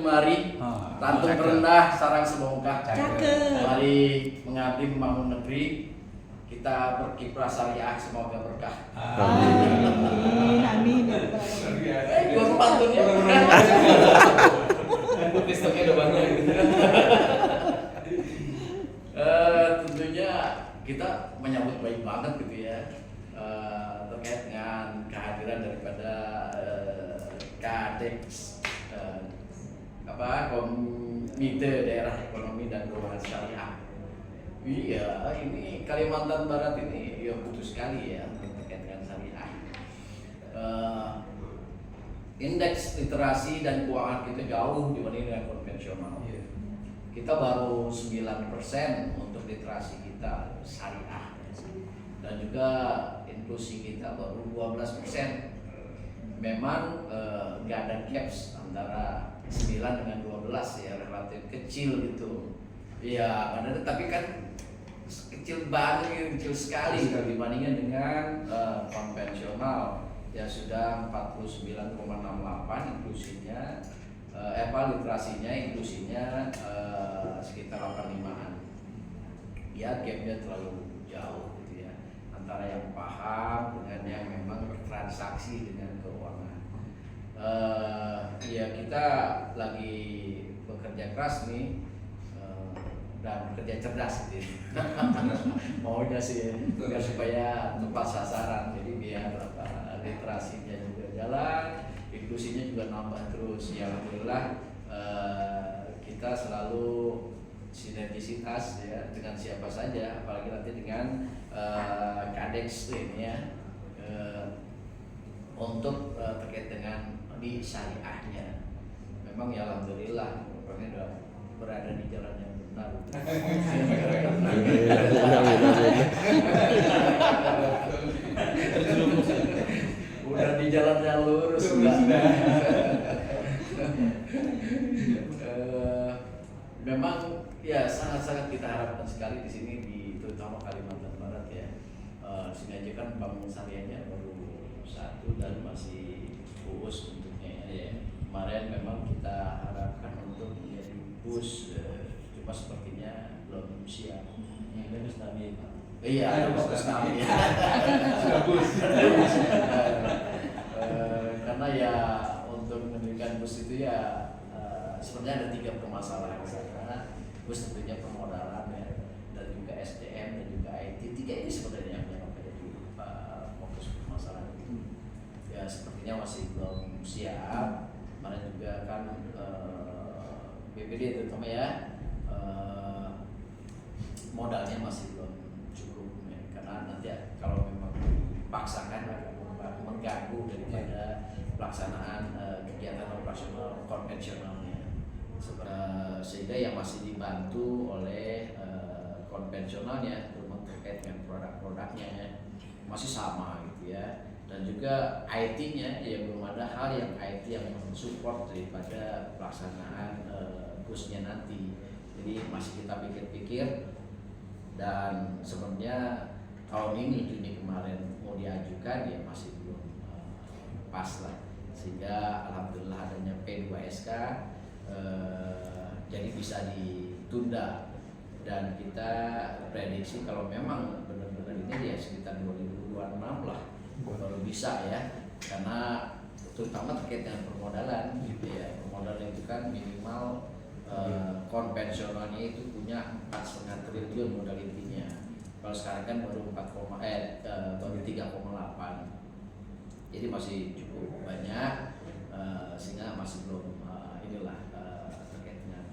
Kemari, Tantung rendah, sarang sebongkah. Mari mengabdi membangun negeri. Kita berkiprah syariah, semoga berkah. Amin. Gua pantunnya. Bukti stoknya udah banyak gitu. Tentunya kita menyambut baik banget gitu ya, terkait dengan kehadiran daripada KADEX, Komite Daerah Ekonomi dan Keuangan Syariah. Iya, ini Kalimantan Barat ini ya butuh sekali ya terkait dengan syariah. Indeks literasi dan keuangan kita jauh dibanding dengan konvensional. Kita baru 9% untuk literasi kita syariah, dan juga inklusi kita baru 12%. Memang nggak ada gaps antara 9 dengan 12 ya, relatif kecil gitu. Iya, ada, tapi kan kecil banget, kecil sekali dibandingkan dengan konvensional yang sudah 49,68 inklusinya, literasinya, inklusinya sekitar 85-an. Ya, gapnya terlalu jauh gitu ya, antara yang paham dengan yang memang bertransaksi dengan keuangan. Ya, kita lagi bekerja keras nih, dan kerja cerdas gitu. Maunya sih biar supaya tepat sasaran, jadi biar literasinya juga jalan, inklusinya juga nambah terus. Ya, alhamdulillah kita selalu sinergisitas ya dengan siapa saja, apalagi nanti dengan KADEX ini ya, untuk terkait dengan di syariahnya. Memang ya alhamdulillah pokoknya udah berada di jalan yang benar. Udah di jalan yang lurus sudah. Memang ya sangat-sangat kita harapkan sekali di sini, di terutama Kalimantan Barat ya. Sengaja kan bangun syariahnya baru satu dan masih uus bentuknya ya. Kemarin memang kita harapkan untuk menjadi bus, cuma sepertinya belum siap. Ini bus nabi Pak. Iya, bus nabi. Sudah bus. Karena ya untuk mendirikan bus itu ya sebenarnya ada 3 permasalahan di sana. Bus tentunya permodalan ya, dan juga SDM dan juga IT. 3 ini sebenarnya yang menjadi fokus permasalahan itu. Ya sepertinya masih belum siap. Kemarin juga kan BPD terutama ya, modalnya masih belum cukup ya, karena nanti kalau memang dipaksakan akan mengganggu daripada pelaksanaan kegiatan operasional konvensionalnya. Sehingga yang masih dibantu oleh konvensionalnya terutama terkait dengan produk-produknya masih sama gitu ya. Dan juga IT-nya ya belum ada hal yang IT yang mensupport daripada pelaksanaan busnya nanti. Jadi masih kita pikir-pikir, dan sebenarnya tahun ini Juni kemarin mau diajukan ya masih belum pas lah, sehingga alhamdulillah adanya P2SK jadi bisa ditunda, dan kita prediksi kalau memang benar-benar ini ya sekitar 2026 lah baru bisa ya, karena terutama terkait dengan permodalan gitu ya. Permodalan itu kan minimal konvensionalnya itu punya 4,5 triliun modal intinya. Kalau sekarang kan baru 3,8. Jadi masih cukup banyak, sehingga masih belum terkait dengan,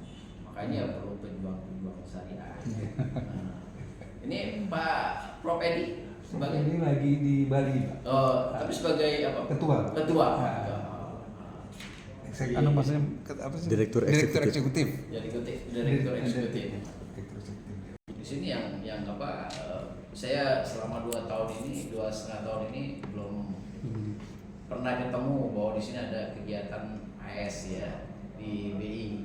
makanya perlu pejuang-pejuang syariah. Ini Pak Prof Edi sebagai ini lagi di Bali, Pak. Tapi sebagai apa? Ketua. Maksudnya apa sih? Direktur eksekutif. Direktur eksekutif. Di sini yang saya selama 2,5 tahun ini belum pernah ketemu bahwa di sini ada kegiatan AS ya di BI.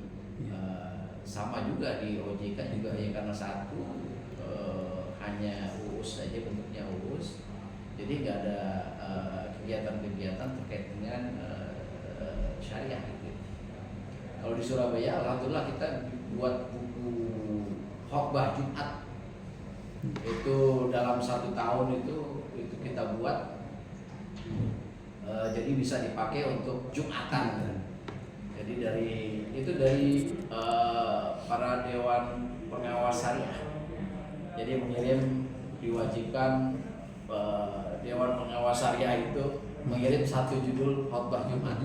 Sama juga di OJK juga ya, karena satu hanya UUS saja, bentuknya UUS, jadi nggak ada kegiatan-kegiatan terkait dengan syariah gitu. Kalau di Surabaya, alhamdulillah kita buat buku khotbah Jumat. Itu dalam 1 tahun itu kita buat, jadi bisa dipakai untuk Jumatan. Jadi dari para dewan pengawas syariah. Jadi mengirim, diwajibkan dewan pengawas syariah itu mengirim 1 judul khotbah Jumat.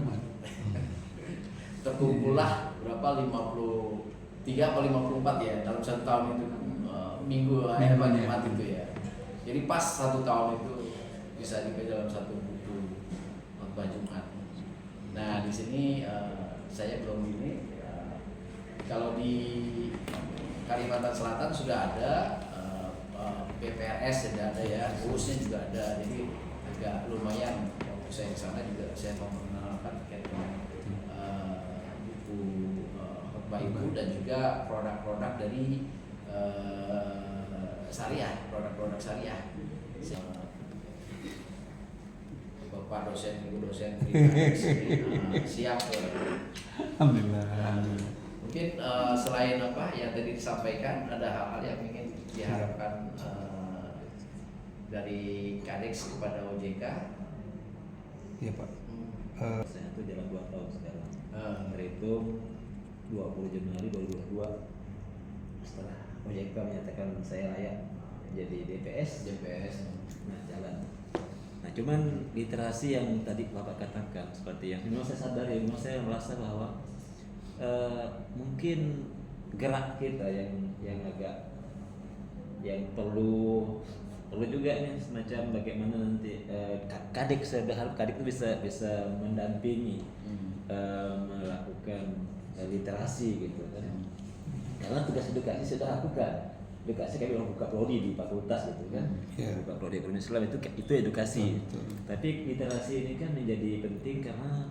Terkumpullah berapa 53 atau 54 ya dalam 1 tahun itu kan, minggu Jumat itu ya. Jadi pas 1 tahun itu bisa dibaca dalam 1 buku khotbah Jumat. Nah di sini saya belum ini. Kalau di Kalimantan Selatan sudah ada, PPRS sudah ada ya, khususnya juga ada. Jadi agak lumayan waktu saya ke sana juga saya mau mengenalkan terkait dengan buku khotbah ibu dan juga produk-produk dari syariah, produk-produk syariah. Bapak dosen, ibu dosen siap. Alhamdulillah. Mungkin selain apa yang tadi disampaikan, ada hal-hal yang ingin diharapkan dari Kadeks kepada OJK. Iya Pak. Saya itu jalan 2 tahun sekarang. Terhitung 20 Januari 2022 setelah OJK menyatakan saya layak jadi DPS. Nah jalan. Nah cuman literasi yang tadi Bapak katakan seperti yang memang saya sadari, memang saya merasa bahwa mungkin gerak kita yang agak yang perlu juga nih semacam bagaimana nanti Kadek, saya berharap Kadek itu bisa mendampingi melakukan literasi gitu kan. Karena tugas edukasi sudah lakukan. Edukasi kami buka prodi di fakultas gitu kan. Buka prodi ekonomi Islam itu edukasi. Tapi literasi ini kan menjadi penting karena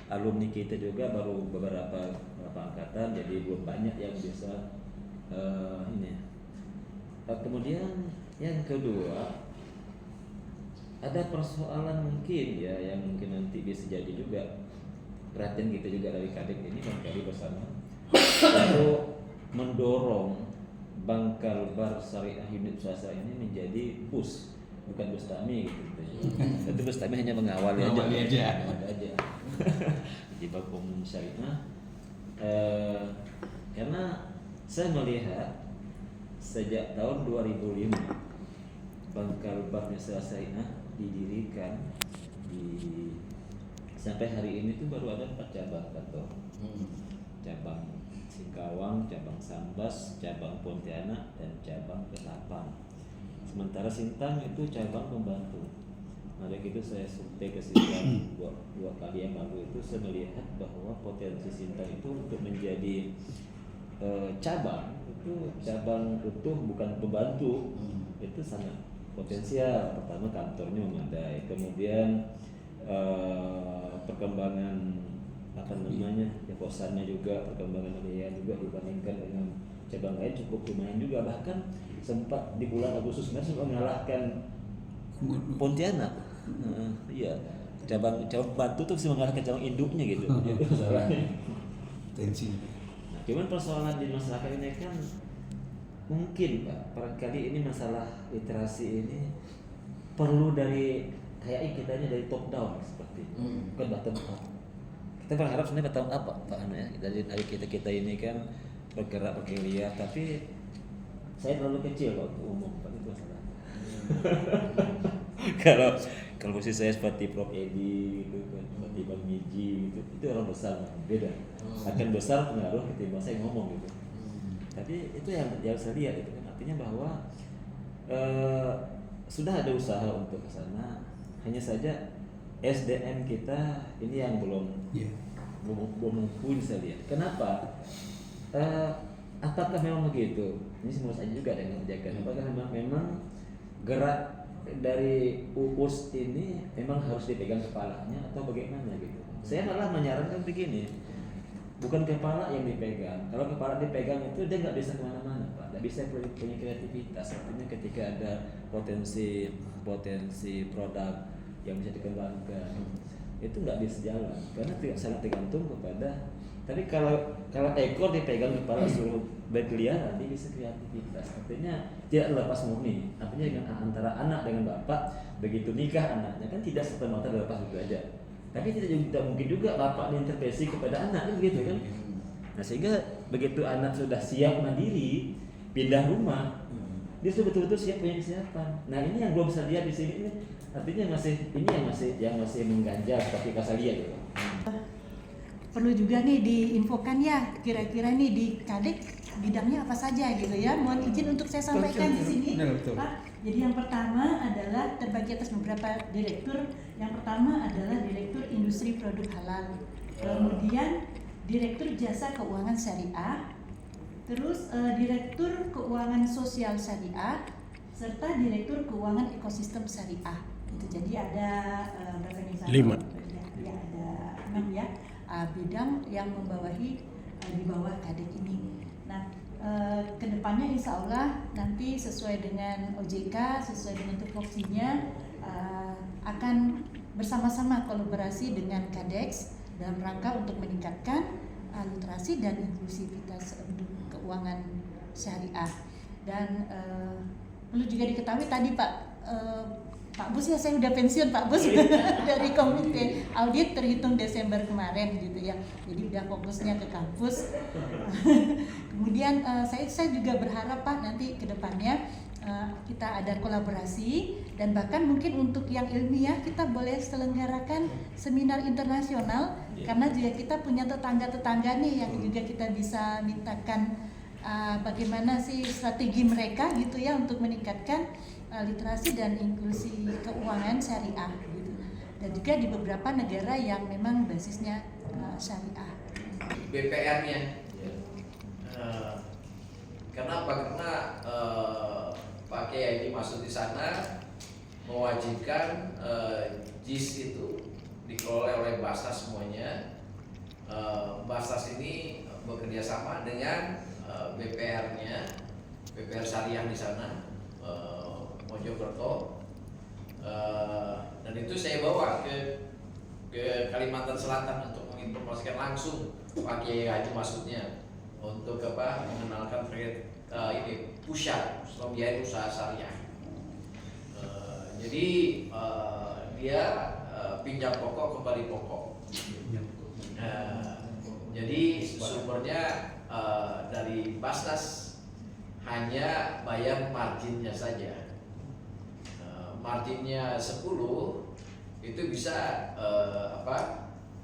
alumni kita juga baru beberapa angkatan, jadi belum banyak yang bisa ini. Kemudian yang kedua ada persoalan mungkin ya yang mungkin nanti bisa jadi juga perhatian kita juga dari Kadek ini barangkali bersama untuk mendorong Bangkal Bar Syariah Unit Usaha ini menjadi bus, bukan Bustami gitu. Tapi Bustami hanya mengawali aja. Di bab umum syariah. Karena saya melihat sejak tahun 2005 Bangkal Bar Syariah didirikan sampai hari ini tuh baru ada 4 cabang kantor. Cabang Singkawang, cabang Sambas, cabang Pontianak, dan cabang Ketapang. Sementara Sintang itu cabang pembantu. Dari itu saya survei ke Sintang dua kali yang lalu itu saya melihat bahwa potensi Sintang itu untuk menjadi cabang utuh bukan pembantu itu sangat potensial. Pertama kantornya memadai, kemudian perkembangan ya kosannya juga, perkembangan biaya juga dibandingkan dengan cabang lain cukup lumayan juga, bahkan sempat di bulan Agustus sempat mengalahkan Pontianak. Iya, cabang bantu tuh bisa mengalahkan cabang induknya gitu. Tensi. Nah, cuman persoalan di masyarakat ini kan mungkin Pak, barangkali ini masalah literasi ini perlu dari kayaknya kitanya dari top down seperti bukan bottom up. Kita berharap sebenarnya bottom up Pak Hana ya. Dari kita ini kan bergerak liar, tapi saya terlalu kecil Pak untuk umum Pak, itu masalah. Kalau posisi saya seperti Prof Edi gitu kan, seperti Bang Miji gitu, itu orang besar beda. Akan besar pengaruh ketimbang saya ngomong gitu. Tapi itu yang saya lihat itu kan artinya bahwa sudah ada usaha untuk ke sana, hanya saja SDM kita ini yang belum mumpuni saya lihat. Kenapa? Apakah memang begitu? Ini semua saja juga dengan menjaga. Apakah memang gerak dari UUS ini memang harus dipegang kepalanya atau bagaimana gitu? Saya malah menyarankan begini, bukan kepala yang dipegang. Kalau kepala dipegang itu dia nggak bisa kemana-mana Pak, nggak bisa punya kreativitas. Artinya ketika ada potensi produk yang bisa dikembangkan itu nggak bisa jalan karena sangat tergantung kepada Tapi kalau ekor dipegang kepala suruh berkeliaran, dia bisa kreativitas. Artinya tidak lepas murni. Artinya dengan antara anak dengan bapak, begitu nikah anaknya kan tidak serta-merta lepas itu aja. Tapi tidak mungkin juga bapak intervensi kepada anak kan begitu kan. Nah sehingga begitu anak sudah siap mandiri, pindah rumah, dia sudah betul-betul siap punya kesiapan. Nah ini yang belum saya lihat di sini ini, artinya yang masih mengganjal seperti saya lihat gitu. Perlu juga nih diinfokan ya, kira-kira nih di Kadek bidangnya apa saja gitu ya. Mohon izin untuk saya sampaikan di sini, Pak. Jadi yang pertama adalah terbagi atas beberapa direktur. Yang pertama adalah Direktur Industri Produk Halal. Kemudian Direktur Jasa Keuangan Syariah. Terus Direktur Keuangan Sosial Syariah serta Direktur Keuangan Ekosistem Syariah. Itu jadi ada berapa nih? 5. Ya, ada 6 ya. Bidang yang membawahi di bawah Kadek ini. Nah, kedepannya insya Allah nanti sesuai dengan OJK, sesuai dengan tupoksinya akan bersama-sama kolaborasi dengan Kadeks dalam rangka untuk meningkatkan literasi dan inklusivitas keuangan syariah. Dan perlu juga diketahui tadi Pak Bus ya, saya udah pensiun Pak Bus dari komite audit terhitung Desember kemarin gitu ya. Jadi udah fokusnya ke kampus. Kemudian saya juga berharap Pak nanti ke depannya kita ada kolaborasi dan bahkan mungkin untuk yang ilmiah kita boleh selenggarakan seminar internasional karena juga kita punya tetangga-tetangga nih yang juga kita bisa mintakan bagaimana sih strategi mereka gitu ya untuk meningkatkan literasi dan inklusi keuangan syariah gitu. Dan juga di beberapa negara yang memang basisnya syariah. BPR-nya. Kenapa? Karena Pak Kiai Haji Masud di sana mewajibkan JIS itu dikelola oleh Basnas semuanya. Basnas ini bekerja sama dengan BPR-nya, BPR Syariah di sana, Mojokerto, dan itu saya bawa ke Kalimantan Selatan untuk menginformasikan langsung Pak Kiai Haji Masudnya untuk mengenalkan terkait ini pusat pembiayaan usaha syariah. Jadi dia pinjam pokok kembali pokok. Jadi sumbernya dari Basnas hanya bayar marginnya saja. Marginnya 10 itu bisa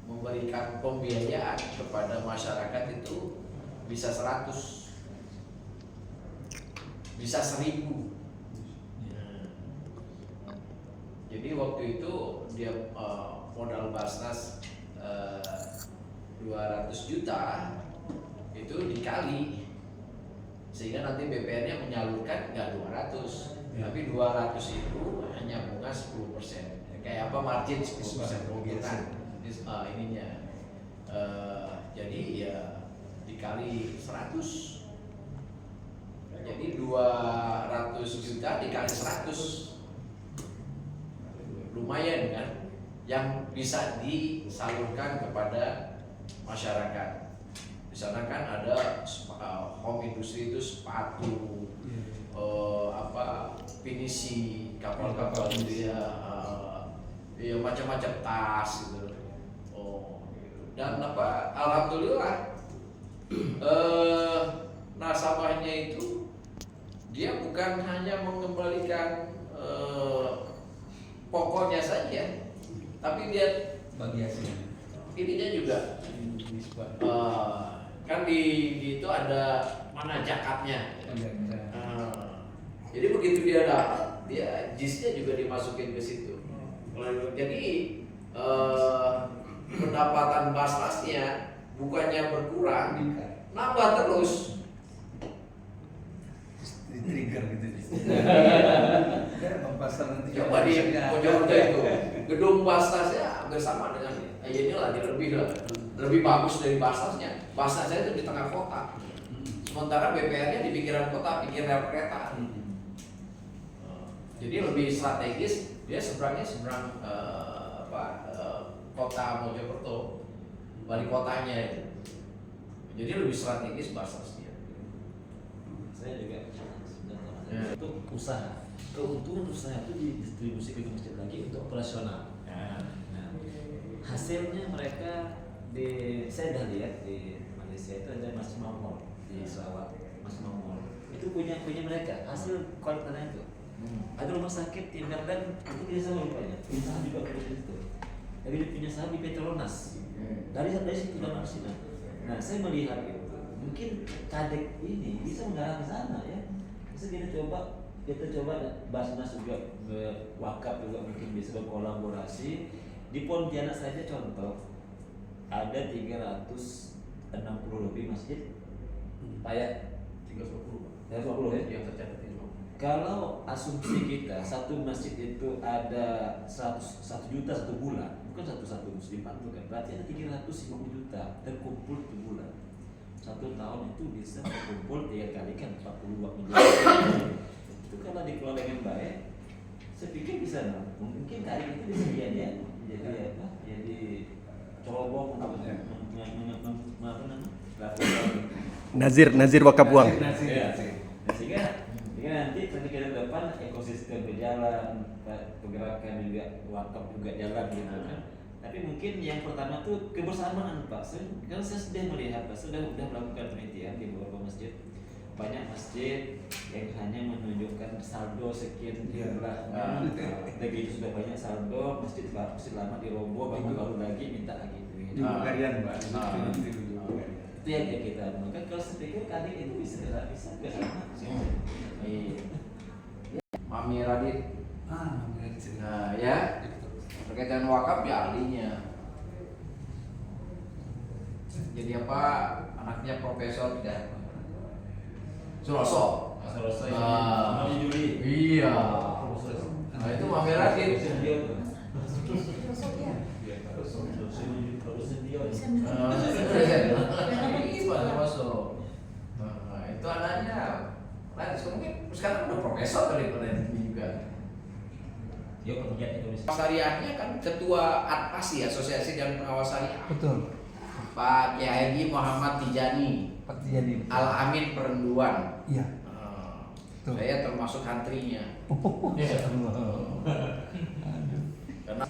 memberikan pembiayaan kepada masyarakat itu bisa 100, bisa 1000. Jadi waktu itu dia modal Basnas 200 juta itu dikali sehingga nanti BPR-nya menyalurkan nggak 200, tapi 200 itu hanya bunga 10%. Kayak apa margin 10% keuntungan ininya. Jadi ya dikali 100. Jadi 200 juta dikali 100. Lumayan kan? Yang bisa disalurkan kepada masyarakat. Di sana kan ada home industry itu sepatu, pinisi kapal-kapal gitu ya, macam-macam tas gitu. Dan alhamdulillah nasabahnya itu dia bukan hanya mengembalikan pokoknya saja, tapi dia bagi hasilnya. Ininya juga kan di itu ada mana zakatnya. Jadi begitu dia dapat, dia JIS-nya juga dimasukin ke situ. Jadi pendapatan Basnasnya bukannya berkurang, nambah terus. Trigger gitu. Coba di Mojokerto itu gedung Basnasnya bersama dengan ini lagi lebih bagus dari Basnasnya. Basnasnya itu di tengah kota, sementara BPR-nya di pinggiran kota, pinggir rel kereta. Jadi lebih strategis, dia seberang kota Mojokerto, wali kotanya itu. Jadi lebih strategis Basnas dia. Saya juga sebenarnya untuk usaha, keuntungan usaha itu didistribusi ke masjid lagi untuk operasional. Nah, hasilnya mereka saya dah lihat di Malaysia itu ada Mas Mamol di Sarawak, Mas Mamol itu punya mereka hasil kualitasnya itu. Ada rumah sakit di Medan itu dia sama rupanya, punya saham juga di situ. Tapi dia punya saham di Petronas. Dari situ dan Marsina. Nah, saya melihat itu mungkin Kadek ini bisa mengarah ke sana ya. Bisa kita coba Basnas juga, Wakaf juga mungkin bisa berkolaborasi. Di Pontianak saja contoh ada 360 lebih masjid. Kayak 320 ya? Yang tercatat itu. Kalau asumsi kita satu masjid itu ada 1 juta satu bulan, bukan satu muslim itu kan, berarti ada 350 juta terkumpul satu bulan. 1 tahun itu bisa terkumpul 3 kali kan 42 miliar. Itu kalau dikelola dengan baik, saya pikir bisa mungkin kali itu bisa jadi apa? Jadi cerobong apa Nazir wakaf uang. Sehingga nanti ketika ke depan ekosistem berjalan, pergerakan juga wakaf juga jalan gitu kan. Tapi mungkin yang pertama tuh kebersamaan Pak. Karena saya sudah melihat Pak, sudah melakukan penelitian di beberapa masjid. Banyak masjid yang hanya menunjukkan saldo sekian jumlah. Begitu sudah banyak saldo, masjid lama diroboh, baru lagi minta lagi duit. Kalian Mbak. Itu yang kita maka kalau saya pikir kali itu bisa ke sana. Mami Radit. Nah ya, terkait dengan wakaf ya ahlinya. Jadi apa, anaknya Profesor tidak Suroso. Mami Juli. Iya. Nah itu Mami Radit. Itu anaknya Radit, mungkin sekarang udah profesor kali juga. Dia pekerjaan Indonesia. Syariahnya kan ketua ATPASI, Asosiasi dan Pengawas Syariah. Betul. Pak Kiai Haji Muhammad Tijani. Al Amin Perenduan. Iya. Saya termasuk antrinya. Karena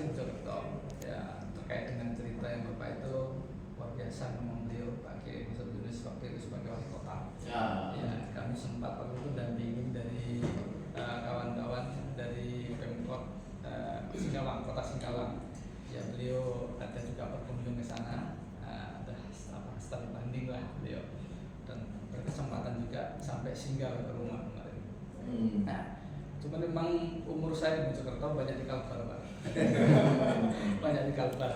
ya terkait dengan cerita yang Bapak itu luar biasa, memang beliau Pak Kiai Musa Yunus waktu itu sebagai wali kota. Ya, kami sempat waktu itu dampingin dari kawan-kawan dari Pemkot Singkawang, Kota Singkawang. Ya beliau ada juga berkunjung ke sana, ada studi banding lah beliau, dan berkesempatan juga sampai singgah ke rumah kemarin. Nah, cuma memang umur saya di Mojokerto banyak di Kalbar, Pak. Banyak di Kalbar.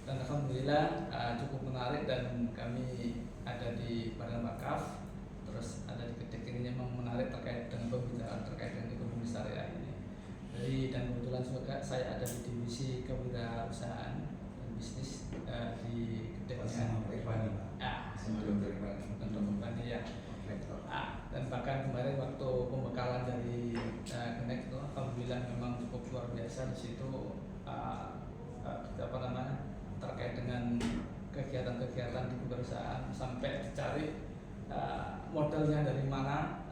Dan alhamdulillah cukup menarik, dan kami ada di Badan Wakaf, terus ada di Kedek ini memang menarik terkait dengan pembicaraan terkait dengan ekonomi syariah ini. Dan kebetulan juga saya ada di divisi kewirausahaan dan bisnis di Kedek. Ya. Dan bahkan kemarin waktu pembekalan dari Connect itu alhamdulillah memang cukup luar biasa. Di situ terkait dengan kegiatan-kegiatan di kewirausahaan, sampai dicari modelnya dari mana,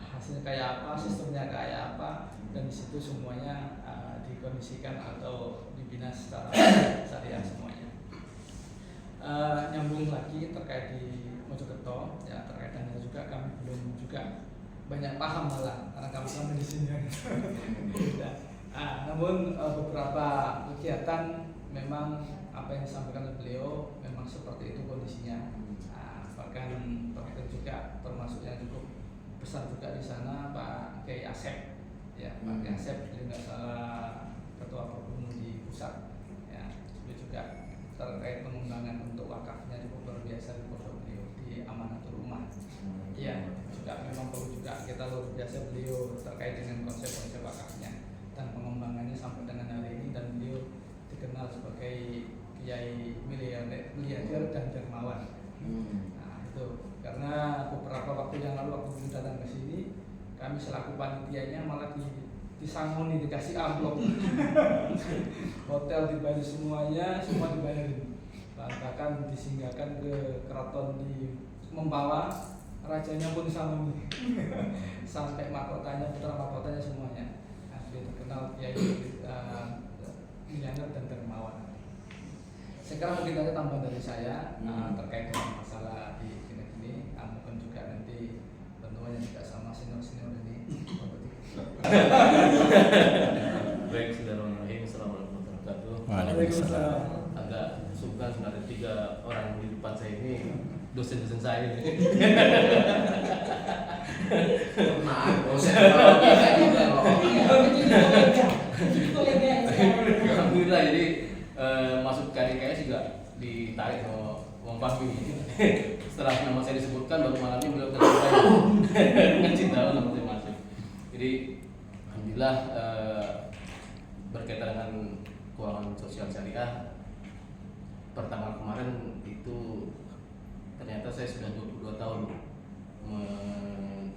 hasilnya kayak apa, sistemnya kayak apa, dan di situ semuanya dikondisikan atau dibina secara syariah semuanya. Nyambung lagi terkait di Mojokerto, ya terkaitannya juga kami belum juga banyak paham malah karena kami di sini. Namun beberapa kegiatan memang apa yang disampaikan oleh beliau memang seperti itu kondisinya. Bahkan terkait juga termasuk yang cukup besar juga di sana Pak Kiai Asep, ya Pak Kiai Asep, jadi nggak salah ketua Perhubungan di pusat, ya itu juga terkait pengembangan untuk wakafnya cukup luar biasa di pondok beliau di Amanatul Ummah. Ya juga memang perlu juga kita luar biasa beliau terkait dengan konsep-konsep wakafnya dan pengembangannya sampai dengan hari ini, dan beliau dikenal sebagai kiai miliarder dan dermawan. Nah itu karena beberapa waktu yang lalu waktu beliau datang ke sini, kami selaku panitianya malah disangoni, dikasih amplop. Hotel dibayar semuanya, semua dibayarin. Bahkan disinggahkan ke keraton di membawa rajanya pun sama sampai mahkotanya, putra mahkotanya semuanya asli terkenal Kiai miliarder dan dermawan. Sekarang mungkin ada tambahan dari saya terkait dengan masalah di sini. Mungkin juga nanti tentunya juga sama senior ini. Baik, Bismillahirrahmanirrahim. Assalamualaikum warahmatullahi wabarakatuh. Waalaikumsalam. Agak sungkan sebenarnya 3 orang di depan saya ini dosen-dosen saya ini. Maaf, dosen kita juga loh. Alhamdulillah, jadi masuk ke KDKS juga ditarik sama Bang Fahmi. Setelah nama saya disebutkan baru malam ini beliau terlibat dengan cinta nama saya masuk. Jadi alhamdulillah berkaitan dengan keuangan sosial syariah pertama kemarin itu ternyata saya sudah 22 tahun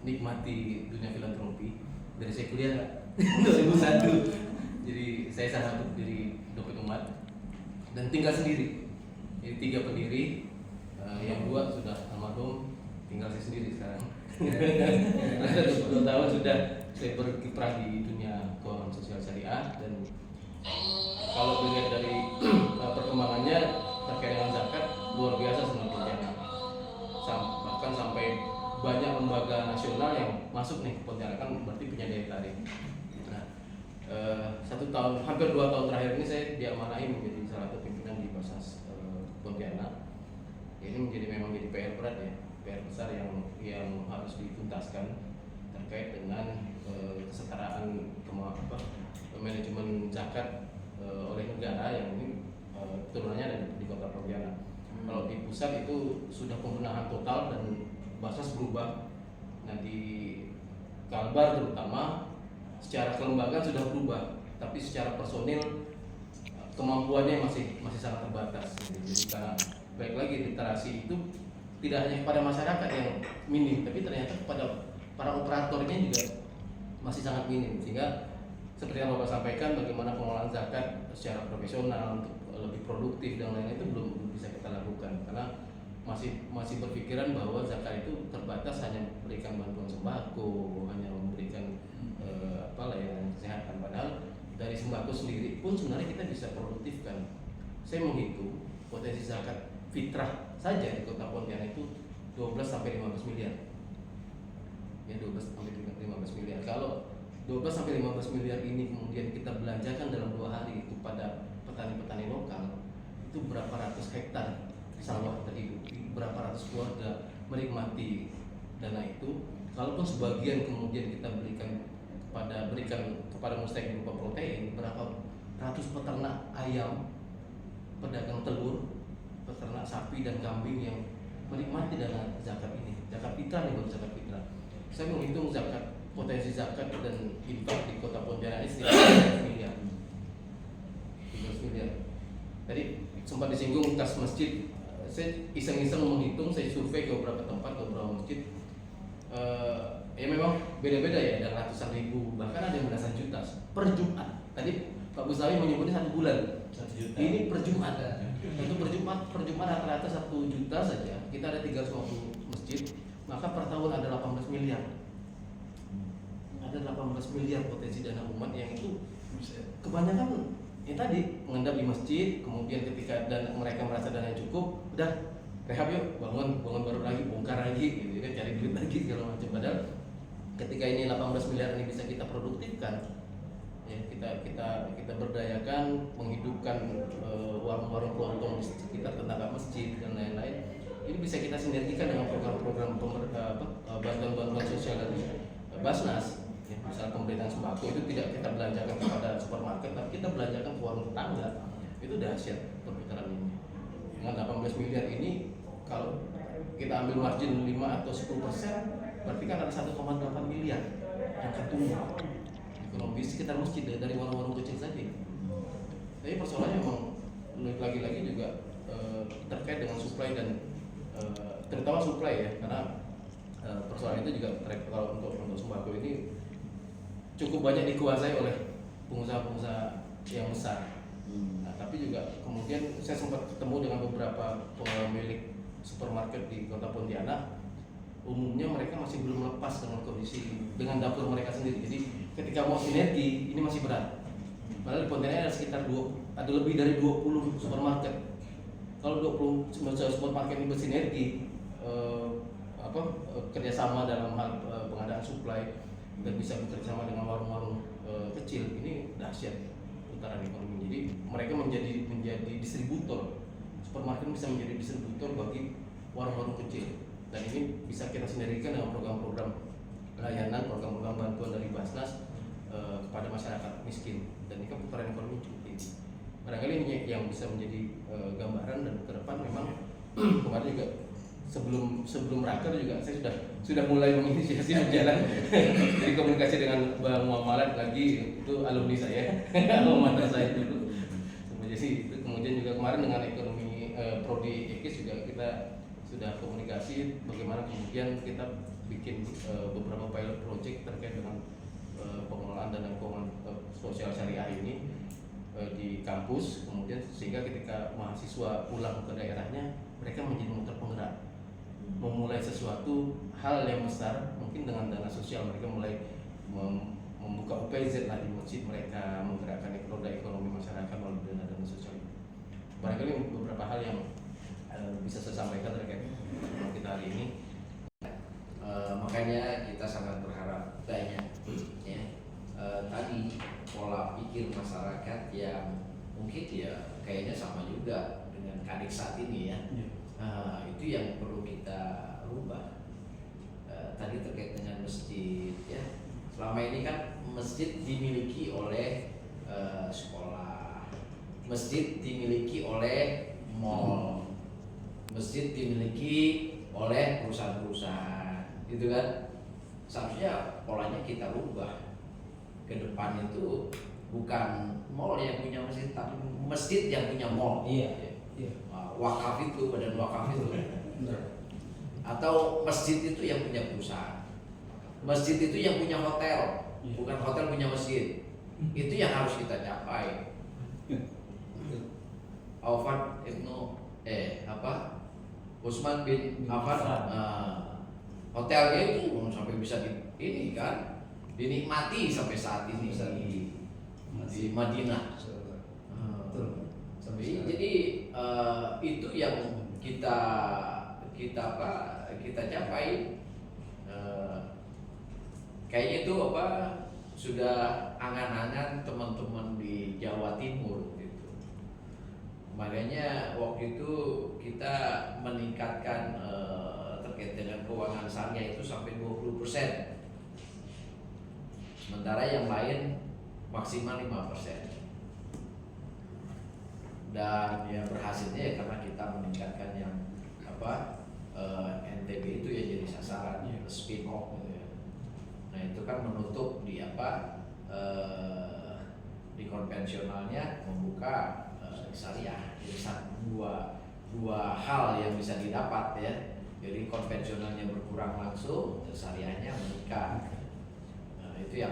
menikmati dunia filantropi dari saya kuliah 2001. Jadi saya salah satu pendiri Dompet Umat dan tinggal sendiri. Jadi 3 pendiri, yang 2 sudah almarhum, tinggal saya sendiri sekarang. 22 tahun sudah saya berkiprah di dunia keuangan sosial syariah, dan kalau dilihat dari perkembangannya terkait dengan zakat luar biasa sebenarnya. Bahkan sampai banyak lembaga nasional yang masuk nih ke Pontianak, kan berarti punya daya tarik. Nah, 1 tahun, hampir 2 tahun terakhir ini saya diamanahi menjadi salah satu pimpinan di Basnas Pontianak. Ini memang jadi PR berat ya, PR besar yang harus dituntaskan terkait dengan kesetaraan manajemen zakat oleh negara yang ini turunannya ada di Kota Pontianak. Kalau di pusat itu sudah pembenahan total dan Basnas berubah. Nah di Kalbar terutama secara kelembagaan sudah berubah, tapi secara personil kemampuannya masih sangat terbatas. Jadi karena baik lagi literasi itu tidak hanya kepada masyarakat yang minim, tapi ternyata kepada para operatornya juga masih sangat minim, sehingga seperti yang Bapak sampaikan, bagaimana pengelolaan zakat secara profesional untuk lebih produktif dan lain-lain itu belum bisa kita lakukan karena masih berpikiran bahwa zakat itu terbatas hanya memberikan bantuan sembako, hanya memberikan layanan kesehatan, padahal dari sembako sendiri pun sebenarnya kita bisa produktifkan. Saya menghitung potensi zakat fitrah saja di Kota Pontianak itu 12 sampai 15 miliar. Ya 12 sampai 15 miliar. Kalau 12 sampai 15 miliar ini kemudian kita belanjakan dalam 2 hari itu pada petani-petani lokal, itu berapa ratus hektar sawah terhidupi, berapa ratus keluarga menikmati dana itu. Kalaupun sebagian kemudian kita berikan kepada mustahik berupa protein, berapa ratus peternak ayam, pedagang telur, peternak sapi dan kambing yang menikmati dana zakat ini. Zakat fitrah nih, baru zakat fitrah. Saya menghitung potensi zakat dan infak di Kota Pontianak ini sekitar 13 miliar. Tadi sempat disinggung kas masjid. Saya iseng-iseng menghitung, saya survei ke beberapa tempat, ke beberapa masjid. Ya memang beda-beda ya, ada ratusan ribu, bahkan ada yang belasan juta per Jumat. Tadi Pak Busawi menyebutnya 1 bulan. 1 juta. Ini per Jumat. Itu per Jumat rata-rata 1 juta saja. Kita ada 350 masjid, maka per tahun ada 18 miliar. Ada 18 miliar potensi dana umat yang itu kebanyakan yang tadi mengendap di masjid, kemudian ketika mereka merasa dana cukup, udah rehab yuk, bangun baru lagi, bongkar lagi, gitu kan, cari duit lagi segala macam. Padahal ketika ini 18 miliar ini bisa kita produktifkan, ya kita berdayakan, menghidupkan warung-warung kelontong di sekitar tetangga masjid dan lain-lain. Ini bisa kita sinergikan dengan program-program bantuan sosial dari Basnas. Ya, misalnya pemberian sembako itu tidak kita belanjakan kepada supermarket, tapi kita belanjakan ke warung tetangga. Itu dahsyat perputaran ini. Dengan 18 miliar ini, kalau kita ambil margin 5 atau 10%, berarti kan ada 1,8 miliar yang tertumbuh ekonomi sekitar masjid dari warung-warung kecil saja. Tapi persoalannya memang lagi-lagi juga terkait dengan supply dan terutama supply ya, karena persoalan itu juga kalau untuk sembako ini cukup banyak dikuasai oleh pengusaha-pengusaha yang besar. Nah, tapi juga kemudian saya sempat ketemu dengan beberapa pemilik supermarket di Kota Pontianak, umumnya mereka masih belum lepas dengan kondisi dengan dapur mereka sendiri. Jadi ketika mau sinergi ini masih berat. Padahal di Pontianak ada sekitar ada lebih dari 20 supermarket. Kalau 20 supermarket ini bersinergi, kerjasama dalam hal pengadaan suplai dan bisa bekerjasama dengan warung-warung kecil, ini dahsyat putaran ekonomi. Jadi mereka menjadi distributor. Supermarket bisa menjadi distributor bagi warung-warung kecil, dan ini bisa kita sinergikan dengan program-program layanan, program-program bantuan dari Basnas kepada masyarakat miskin, dan ini kan putaran ekonomi cukup tinggi. Barangkali ini yang bisa menjadi gambaran, dan ke depan memang kemarin juga sebelum raker juga saya sudah mulai menginisiasi berjalan jadi komunikasi dengan Bang Muamalat lagi, itu alumni saya alumni saya dulu. Jadi kemudian juga kemarin dengan ekonomi prodi Ekis juga kita sudah komunikasi bagaimana kemudian kita bikin beberapa pilot project terkait dengan pengelolaan dana keuangan sosial syariah ini di kampus, kemudian sehingga ketika mahasiswa pulang ke daerahnya mereka menjadi motor penggerak, memulai sesuatu hal yang besar. Mungkin dengan dana sosial mereka mulai membuka UPZ lah di masjid mereka, menggerakkan roda ekonomi masyarakat melalui dana sosial. Barangkali beberapa hal yang bisa saya sampaikan terkait kita hari ini. Makanya kita sangat berharap banyak ya. Tadi pola pikir masyarakat yang mungkin ya kayaknya sama juga dengan Kadek saat ini ya. Itu yang perlu kita rubah. Tadi terkait dengan masjid ya. Selama ini kan masjid dimiliki oleh sekolah, masjid dimiliki oleh mall, masjid dimiliki oleh perusahaan-perusahaan, gitu kan? Seharusnya polanya kita rubah. Ke depan itu bukan mall yang punya masjid, tapi masjid yang punya mall. Iya. Wakaf itu, badan wakaf itu. Atau masjid itu yang punya perusahaan. Masjid itu yang punya hotel, bukan hotel punya masjid. Itu yang harus kita capai. Aufan Ibnu Utsman bin Affan, hotelnya itu sampai bisa ini kan dinikmati sampai saat ini di Madinah. Jadi itu yang kita capai. Kayaknya itu sudah angan-angan teman-teman di Jawa Timur gitu. Makanya waktu itu kita meningkatkan terkait dengan keuangan syariah itu sampai 20%. Sementara yang lain maksimal 5%. Dan ya berhasilnya ya karena kita meningkatkan yang NTB itu ya jadi sasaran spin off gitu ya. Nah itu kan menutup di di konvensionalnya membuka syariah. Jadi dua hal yang bisa didapat ya. Jadi konvensionalnya berkurang langsung, syariahnya meningkat. Nah, itu yang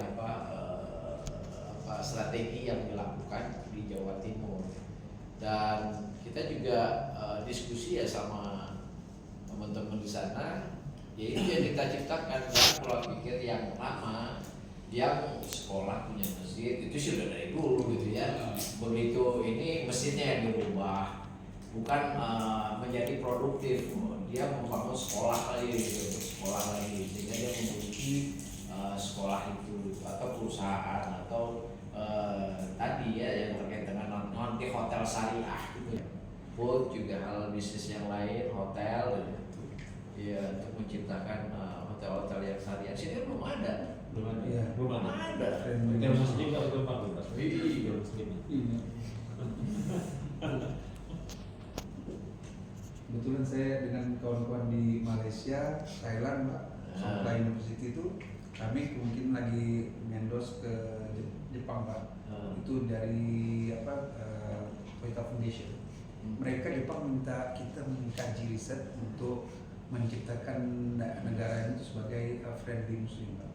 strategi yang dilakukan di Jawa Timur. Dan kita juga diskusi ya sama teman-teman di sana, yaitu yang kita ciptakan pola pikir yang lama, yang sekolah punya masjid itu sudah dari dulu gitu ya. Begitu ini masjidnya yang dirubah, bukan menjadi produktif, dia membangun sekolah lagi gitu, sehingga dia memiliki sekolah itu atau perusahaan atau tadi ya yang terkait dengan nanti hotel syariah gitu. Food juga hal bisnis yang lain, hotel ya untuk menciptakan hotel-hotel yang syariah. Sini belum ada. Belum ada. Hotel muslim nggak belum ada. Iya, muslim. Kebetulan saya dengan kawan-kawan di Malaysia, Thailand, Pak, Supply University itu kami mungkin lagi endorse ke Jepang, Pak. Itu dari Toyota Foundation. Mereka Jepang minta kita mengkaji riset untuk menciptakan negara itu sebagai friendly Muslim, Pak.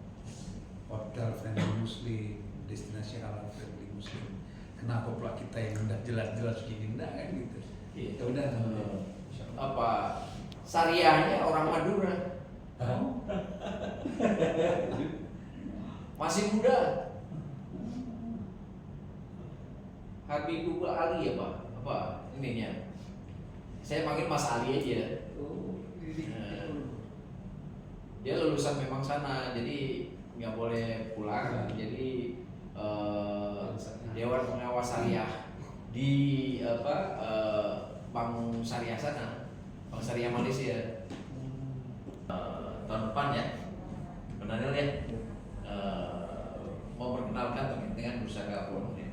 Hotel friendly Muslim, destinasi halal friendly Muslim. Kenapa pula kita yang udah jelas-jelas begini enggak kan gitu? Ya udah. syariahnya orang Madura. Masih muda. Habibullah Ali ya Pak? Apa ininya? Saya panggil Mas Ali aja. Dia lulusan memang sana, jadi nggak boleh pulang. Jadi Dewan Pengawas Syariah di Bank Syariah sana, Bank Syariah Malaysia. Tahun depan ya, Daniel ya, mau perkenalkan terkait dengan bursa karbon ya.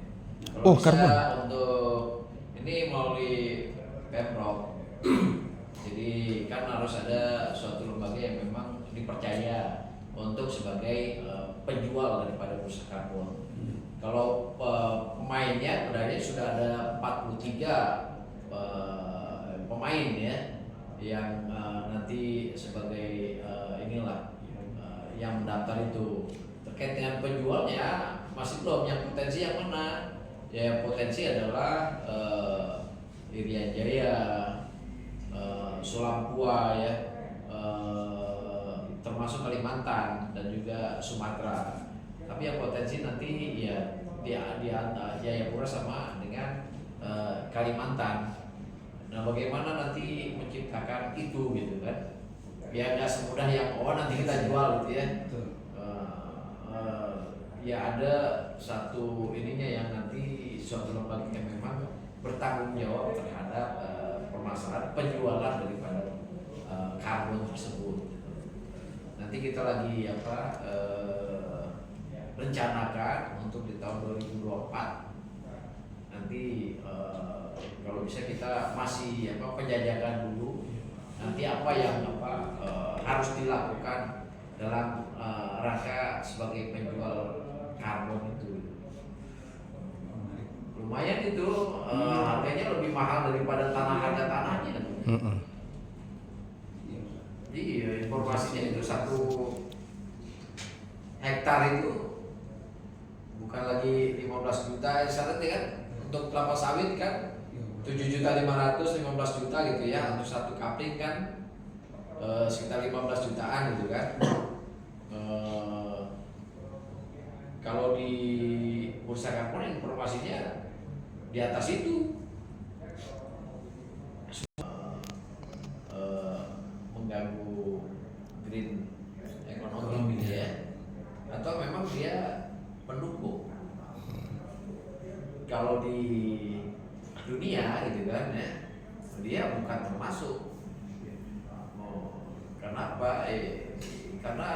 Kalau bisa karbon. untuk ini melalui Pemprov. Jadi kan harus ada suatu lembaga yang memang dipercaya untuk sebagai penjual daripada bursa karbon. Kalau pemainnya sebenarnya sudah ada 43 pemain ya yang nanti sebagai yang mendaftar itu. Terkait dengan penjualnya masih belum, yang potensi yang mana? Ya yang potensi adalah Irian Jaya, Sulampua ya, termasuk Kalimantan dan juga Sumatera. Tapi yang potensi nanti ya di Jayapura sama dengan Kalimantan. Nah bagaimana nanti menciptakan itu gitu kan? Ya nggak semudah yang nanti kita jual gitu ya. Ya ada satu ininya yang nanti suatu lembaga yang memang bertanggung jawab terhadap permasalahan penjualan daripada karbon tersebut. Nanti kita lagi rencanakan untuk di tahun 2024 nanti kalau bisa kita masih penjajakan dulu nanti apa yang harus dilakukan dalam rangka sebagai penjual karbon itu. Lumayan itu harganya lebih mahal daripada harga tanahnya. Iya, informasinya itu 1 hektar itu bukan lagi 15 juta syarat kan, untuk kelapa sawit kan 7.500.000, 15 juta gitu ya, untuk 1 kapling kan sekitar 15 jutaan gitu kan. Kalau di bursa karbon informasinya di atas itu mengganggu green ekonomi ya, atau memang dia pendukung. Kalau di dunia gitu kan ya, dia bukan termasuk. Kenapa? Karena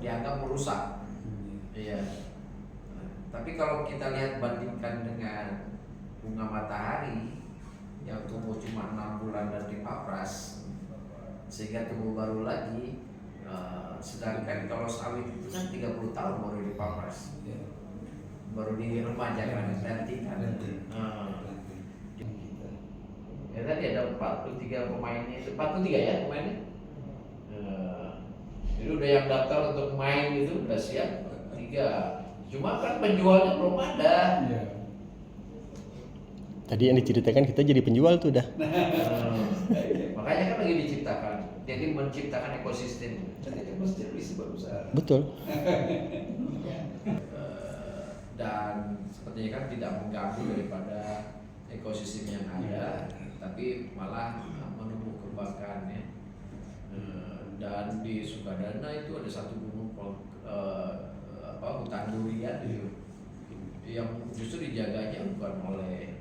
dianggap merusak. Iya. Tapi kalau kita lihat bandingkan dengan bunga matahari yang tumbuh cuma 6 bulan dan dipapras sehingga tumbuh baru lagi, sedangkan kalau sawit itu kan 30 tahun baru dipapras, baru diremajakan, plantingan. Ya tadi ada 43 pemainnya, 43 ya pemainnya. Jadi udah yang daftar untuk main itu udah siap 3. Cuma kan penjualnya belum ada. Tadi yang diceritakan kita jadi penjual tuh dah. Makanya kan lagi diciptakan. Jadi menciptakan ekosistem. Jadi ekosistem bisa berusaha. Betul. Dan sepertinya kan tidak mengganggu daripada ekosistem yang ada, tapi malah menumbuh kembangkan ya. Dan di Sukadana itu ada satu gunung hutan durian yang justru dijaganya bukan oleh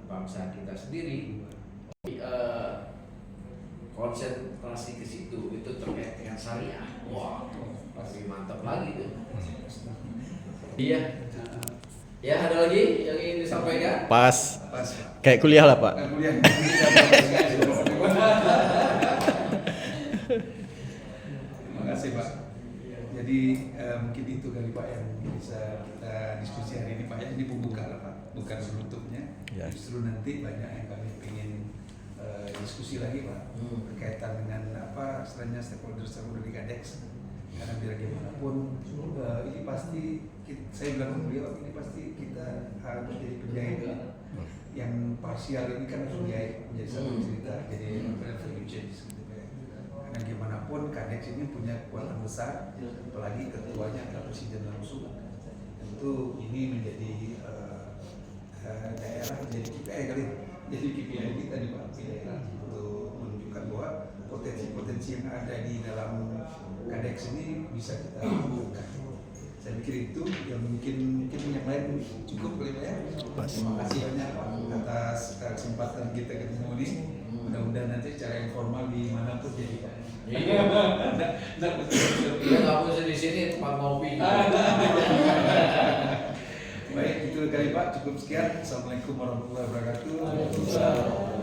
bangsa kita sendiri. Konsentrasi ke situ itu terkait dengan syariah. Wah, pasti mantap lagi tuh. Iya. Ya, ada lagi yang ingin disampaikan? Pas. Kayak kuliah lah, Pak. Terima kasih Pak. Jadi mungkin itu kali Pak yang bisa kita diskusi hari ini Pak. Ya, ini pembuka lah Pak, bukan penutupnya. Ya. Justru nanti banyak yang kami ingin diskusi lagi Pak berkaitan dengan istilahnya stakeholder di KADEX. Karena biar bagaimanapun ini pasti saya bilang ke beliau, ini pasti kita harus jadi penjahit yang parsial ini kan harus menjadi satu cerita, jadi value change gitu ya. Karena gimana pun Kadeks ini punya kekuatan besar, apalagi ketuanya adalah presiden langsung. Tentu ini menjadi daerah jadi KPI kali, jadi KPI kita di daerah untuk menunjukkan bahwa potensi-potensi yang ada di dalam Kadeks ini bisa kita lakukan. Saya pikir itu yang mungkin yang lain cukup kali Pak ya. Terima kasih banyak Pak atas kesempatan kita ketemu ini. Mudah-mudahan nanti secara informal di manapun jadi Pak. Iya. Iya nggak usah di sini tempat ngopi. Baik itu kali Pak, cukup sekian. Assalamualaikum warahmatullahi wabarakatuh.